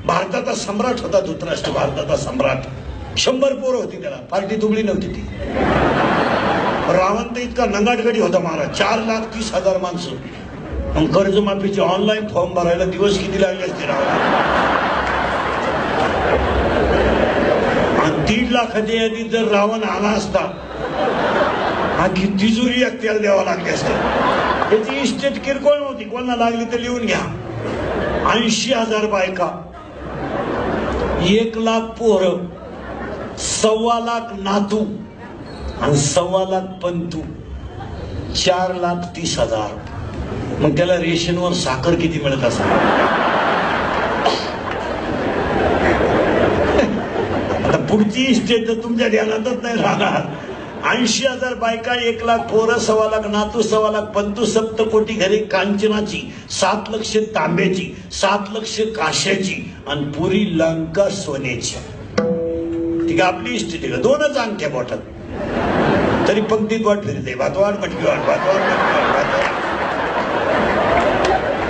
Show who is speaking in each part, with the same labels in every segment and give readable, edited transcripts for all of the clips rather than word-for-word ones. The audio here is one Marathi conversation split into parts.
Speaker 1: भारताचा सम्राट होता धृतराष्ट्र, भारताचा सम्राट. 100 पोरं होती त्याला, पार्टी तुबळी नव्हती ती. रावण तर इतका नंगाटगडी होता महाराज, 4,30,000 माणसं. मग कर्जमाफीचे ऑनलाईन फॉर्म भरायला दिवस किती लागले असते रावण. आणि 1.5 लाखाच्या यादी जर रावण आला असता, आखी तिजोरी एकट्याला द्यावा लागली असते. त्याची इस्टेट किरकोळ नव्हती, कोणाला लागली तर लिहून घ्या. 80,000 बायका, 1 लाख पोरं, 1.25 लाख नातू आणि 1.25 लाख पंतू, 4,30,000. मग त्याला रेशनवर साखर किती मिळत असेल. आता पुढची इस्टेट तर तुमच्या ध्यानातच नाही राहणार. 80,000 बायका, 1 लाख पोरं, 1.25 लाख नातू, 1.25 लाख पंतू, 7 कोटी घरे कांचनाची, 7 लक्ष तांब्याची, 7 लक्ष काश्याची आणि पुरी लंका सोन्याची. ठीक आहे, आपली इस्टेट आहे. 2च अंगठ्या बोटात, तरी पंक्तीत वाट फिरते. भातवाड मटकी वाट, भातवाड मटकी वाट.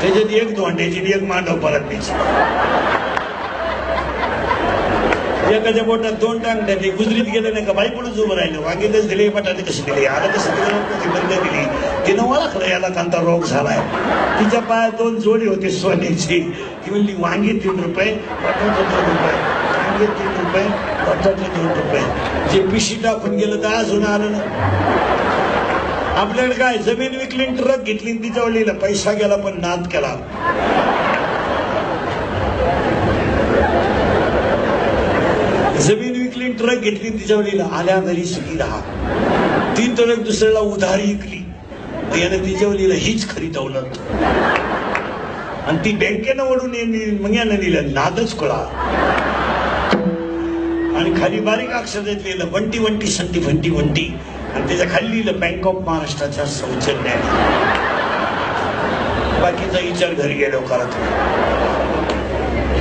Speaker 1: त्याच्यात 1 धोंड्याची, 1 मांडव परतण्याची. एकाच्या बोटात 2 टांगट्या. ते गुजरीत गेलं नाही का, बाई पुढेच उभं राहिलं. वांगेतच दिले, बटाटे कसे दिले, आला कसं दिलं, कशी बंद दिली. तिनं ओळखलं याला कांता रोग झालाय. तिच्या पायात 2 जोडी होते सोन्याची. ती म्हणली वांगे 3 रुपये, बटाटे 2 रुपये, वांगे 3 रुपये, बटाटे 2 रुपये. जे पिशी टाकून गेलं तर अजून आलं ना. आपल्याकडे काय, जमीन विकली, ट्रक घेतली, तिच्यावर लिहिलं पैसा गेला पण नाद केला. जमीन विकली, ट्रक घेतली, तिच्यावर लिहिलं आल्या घरी सुखी राहा. 3 ट्रक दुसऱ्याला उधारी विकली, याने तिच्यावर लिहिलं हीच खरी दौलत. आणि ती बँकेनं ओढून मग यानं लिहिलं नादच खुळा. आणि खाली बारीक अक्षरात लिहिलं वंटी वंटी संटी फंटी वंटी. आणि त्याच्या खाली लिहिलं बँक ऑफ महाराष्ट्राच्या सौजन्याने. बाकीचा विचार घरी गेलो करत.